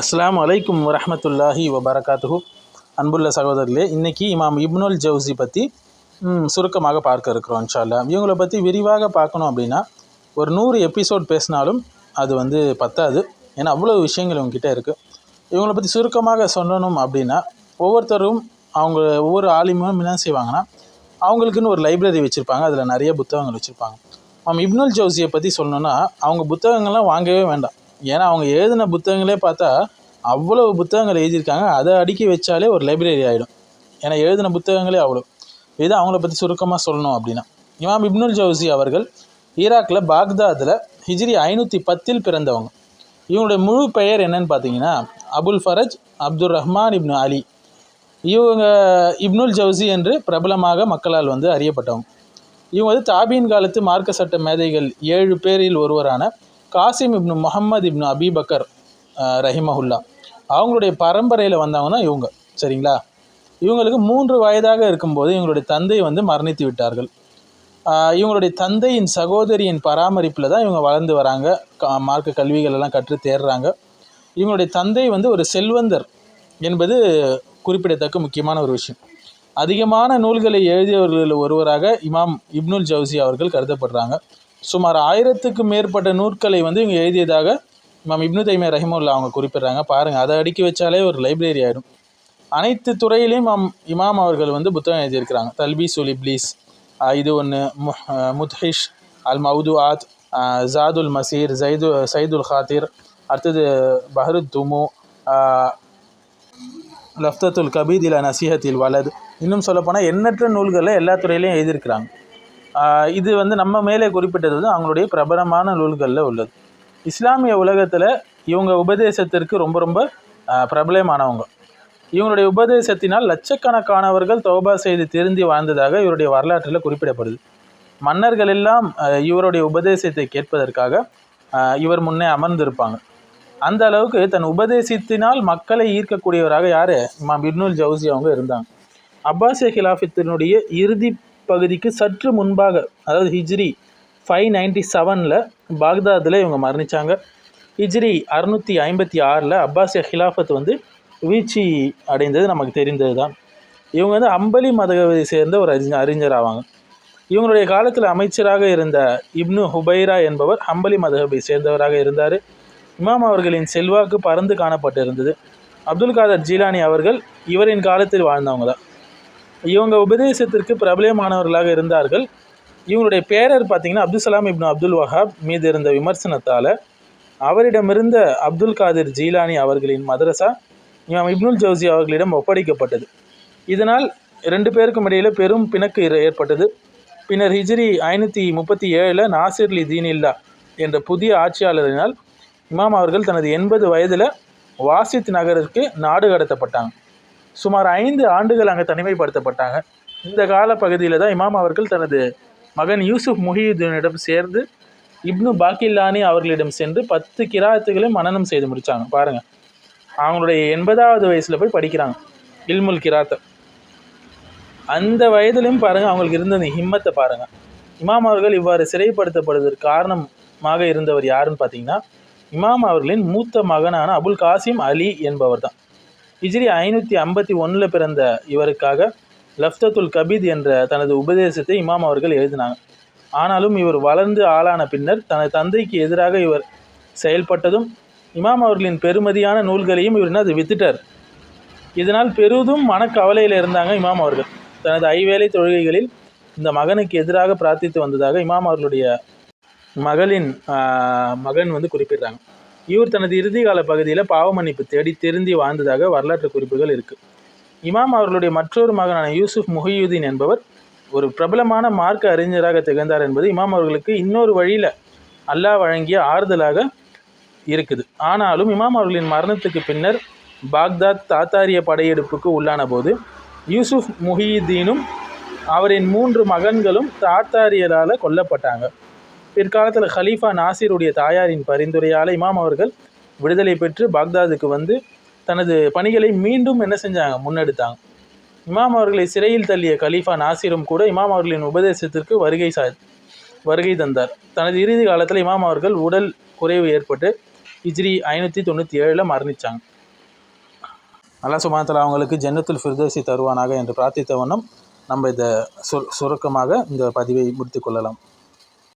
அஸ்ஸலாமு அலைக்கும் வரஹ்மத்துல்லாஹி வபரகாத்துஹு. அன்புள்ள சகோதரர்களே, இன்றைக்கி இமாம் இப்னுல் ஜவுசி பற்றி சுருக்கமாக பார்க்க இருக்கிறோம் இன்ஷா அல்லாஹ். இவங்களை பற்றி விரிவாக பார்க்கணும் அப்படின்னா ஒரு 100 எபிசோட் பேசினாலும் அது பத்தாது. ஏன்னா அவ்வளோ விஷயங்கள் இவங்ககிட்ட இருக்குது. இவங்களை பற்றி சுருக்கமாக சொல்லணும் அப்படின்னா ஒவ்வொருத்தரும் ஒவ்வொரு ஆலிமும் என்ன செய்வாங்கன்னா அவங்களுக்குன்னு ஒரு லைப்ரரி வச்சுருப்பாங்க. அதில் நிறைய புத்தகங்கள் வச்சுருப்பாங்க. இப்னுல் ஜவுசியை பற்றி சொல்லணுன்னா அவங்க புத்தகங்கள்லாம் வாங்கவே வேண்டாம். ஏன்னா அவங்க எழுதின புத்தகங்களே பார்த்தா அவ்வளோ புத்தகங்கள் எழுதியிருக்காங்க. அதை அடுக்கி வச்சாலே ஒரு லைப்ரரி ஆகிடும். ஏன்னா எழுதின புத்தகங்களே அவ்வளோ. இது அவங்கள பற்றி சுருக்கமாக சொல்லணும் அப்படின்னா, இமாம் இப்னுல் ஜவுசி அவர்கள் ஈராக்கில் பாக்தாதில் ஹிஜ்ரி 510 பிறந்தவங்க. இவங்களுடைய முழு பெயர் என்னன்னு பார்த்தீங்கன்னா அபுல் ஃபரஜ் அப்துல் ரஹ்மான் இப்னு அலி. இவங்க இப்னுல் ஜவுசி என்று பிரபலமாக மக்களால் அறியப்பட்டவங்க. இவங்க தாபீன் காலத்து மார்க்க சட்ட மேதைகள் 7 பேரில் ஒருவரான காசிம் இப்னு முஹம்மது இப்னு அபிபக்கர் ரஹிமஹுல்லா அவங்களுடைய பரம்பரையில் வந்தவங்க தான் இவங்க. சரிங்களா? இவங்களுக்கு 3 வயதாக இருக்கும்போது இவங்களுடைய தந்தை மரணித்து விட்டார்கள். இவங்களுடைய தந்தையின் சகோதரியின் பராமரிப்பில் தான் இவங்க வளர்ந்து வராங்க. மார்க்க கல்விகள் எல்லாம் கற்று தேர்றாங்க. இவங்களுடைய தந்தை ஒரு செல்வந்தர் என்பது குறிப்பிடத்தக்க முக்கியமான ஒரு விஷயம். அதிகமான நூல்களை எழுதியவர்களில் ஒருவராக இமாம் இப்னுல் ஜவுசி அவர்கள் கருதப்படுறாங்க. சுமார் 1000க்கும் மேற்பட்ட நூற்களை இவங்க எழுதியதாக இமாம் இப்னு தைமியா ரஹிமஹுல்லா அவங்க குறிப்பிட்றாங்க. பாருங்கள், அதை அடுக்கி வச்சாலே ஒரு லைப்ரரி ஆகிடும். அனைத்து துறையிலையும் இமாம் அவர்கள் புத்தகம் எழுதியிருக்கிறாங்க. தல்பீசுல் இப்லீஸ் இது ஒன்று, முத்ஹிஷ், அல் மவுதுஆத், ஜாதுல் மசீர், சைதுல் ஹாத்திர், அடுத்தது பஹருத் துமு, லஃப்தத்துல் கபீத் இலா நசீஹத்தில் வலத், இன்னும் சொல்லப்போனால் எண்ணற்ற நூல்களில் எல்லா துறையிலையும் எழுதியிருக்கிறாங்க. இது நம்ம மேலே குறிப்பிட்டது அவங்களுடைய பிரபலமான நூல்களில் உள்ளது. இஸ்லாமிய உலகத்தில் இவங்க உபதேசத்திற்கு ரொம்ப ரொம்ப பிரபலமானவங்க. இவங்களுடைய உபதேசத்தினால் லட்சக்கணக்கானவர்கள் தௌபா செய்து திருந்தி வாழ்ந்ததாக இவருடைய வரலாற்றில் குறிப்பிடப்படுது. மன்னர்கள் எல்லாம் இவருடைய உபதேசத்தை கேட்பதற்காக இவர் முன்னே அமர்ந்திருப்பாங்க. அந்த அளவுக்கு தன் உபதேசத்தினால் மக்களை ஈர்க்கக்கூடியவராக யார்? இமாம் இப்னுல் ஜவுசி அவங்க இருந்தாங்க. அப்பாசிய ஹிலாஃபத்தினுடைய இறுதி பகுதிக்கு சற்று முன்பாக, அதாவது ஹிஜ்ரி 597 பாக்தாதில் இவங்க மரணித்தாங்க. ஹிஜ்ரி 656 அப்பாசிய ஹிலாஃபத் வீழ்ச்சி அடைந்தது நமக்கு தெரிந்தது தான். இவங்க அம்பலி மதகவை சேர்ந்த ஒரு அறிஞர் ஆவாங்க. இவங்களுடைய காலத்தில் அமைச்சராக இருந்த இப்னு ஹுபைரா என்பவர் ஹம்பலி மதகபை சேர்ந்தவராக இருந்தார். இமாம் அவர்களின் செல்வாக்கு பறந்து காணப்பட்டிருந்தது. அப்துல் காதர் ஜீலானி அவர்கள் இவரின் காலத்தில் வாழ்ந்தவங்க தான். இவங்க உபதேசத்திற்கு பிரபலமானவர்களாக இருந்தார்கள். இவங்களுடைய பேரர் பார்த்திங்கன்னா அப்துல் சலாம் இப்னு அப்துல் வஹாப் மீது இருந்த விமர்சனத்தால் அவரிடமிருந்த அப்துல் காதிர் ஜீலானி அவர்களின் மதரசா இமாம் இப்னுல் ஜவுசி அவர்களிடம் ஒப்படைக்கப்பட்டது. இதனால் 2 பேருக்கும் இடையில் பெரும் பிணக்கு ஏற்பட்டது. பின்னர் ஹிஜ்ரி 537 நாசிர்லி தீனில்லா என்ற புதிய ஆட்சியாளரினால் இமாம் அவர்கள் தனது 80 வயதில் வாசித் நகருக்கு நாடு கடத்தப்பட்டாங்க. சுமார் 5 ஆண்டுகள் அங்கே தனிமைப்படுத்தப்பட்டாங்க. இந்த கால பகுதியில் தான் இமாம் அவர்கள் தனது மகன் யூசுப் முஹியுத்தீனிடம் சேர்ந்து இப்னு பாக்கில்லானி அவர்களிடம் சென்று 10 கிராத்துகளையும் மனனம் செய்து முடித்தாங்க. பாருங்கள், அவங்களுடைய 80வது வயசில் போய் படிக்கிறாங்க இல்முல் கிராத்தை. அந்த வயதிலையும் பாருங்கள் அவங்களுக்கு இருந்த அந்த ஹிம்மத்தை பாருங்கள். இமாம் அவர்கள் இவ்வாறு சிறைப்படுத்தப்படுவதற்கு காரணமாக இருந்தவர் யாருன்னு பார்த்தீங்கன்னா இமாம் அவர்களின் மூத்த மகனான அபுல் காசிம் அலி என்பவர் தான். ஹிஜ்ரி 551 பிறந்த இவருக்காக லஃப்தத்துல் கபீத் என்ற தனது உபதேசத்தை இமாம் அவர்கள் எழுதினாங்க. ஆனாலும் இவர் வளர்ந்து ஆளான பின்னர் தனது தந்தைக்கு எதிராக இவர் செயல்பட்டதும் இமாம் அவர்களின் பெருமதியான நூல்களையும் இவர் வித்துட்டார். இதனால் பெரிதும் மனக்கவலையில் இருந்தாங்க இமாம் அவர்கள். தனது ஐவேளை தொழுகைகளில் இந்த மகனுக்கு எதிராக பிரார்த்தித்து வந்ததாக இமாம் அவர்களுடைய மகன் குறிப்பிடுறாங்க. இவர் தனது இறுதி கால பகுதியில் பாவ மன்னிப்பு தேடி திருந்தி வாழ்ந்ததாக வரலாற்று குறிப்புகள் இருக்குது. இமாம் அவர்களுடைய மற்றொரு மகனான யூசுப் முஹியுதீன் என்பவர் ஒரு பிரபலமான மார்க்க அறிஞராக திகழ்ந்தார் என்பது இமாம் அவர்களுக்கு இன்னொரு வழியில் அல்லாஹ் வழங்கிய ஆறுதலாக இருக்குது. ஆனாலும் இமாம் அவர்களின் மரணத்துக்கு பின்னர் பாக்தாத் தாத்தாரிய படையெடுப்புக்கு உள்ளான போது யூசுப் முஹியுதீனும் அவரின் 3 மகன்களும் தாத்தாரியரால் கொல்லப்பட்டாங்க. பிற்காலத்தில் ஹலீஃபா நாசிருடைய தாயாரின் பரிந்துரையால் இமாம் அவர்கள் விடுதலை பெற்று பாக்தாதுக்கு தனது பணிகளை மீண்டும் என்ன செஞ்சாங்க? முன்னெடுத்தாங்க. இமாம் அவர்களை சிறையில் தள்ளிய கலீஃபா நாசிரும் கூட இமாம் அவர்களின் உபதேசத்திற்கு வருகை தந்தார். தனது இறுதி காலத்தில் இமாம் அவர்கள் உடல் குறைவு ஏற்பட்டு ஹிஜ்ரி 597 மரணித்தாங்க. அல்லாஹ் சுப்ஹானஹு வ தஆலா அவங்களுக்கு ஜன்னத்துல் ஃபிர்தௌஸி தருவானாக என்று பிரார்த்தித்த வண்ணம் நம்ம இதை சுருக்கமாக இந்த பதிவை முடித்து கொள்ளலாம்.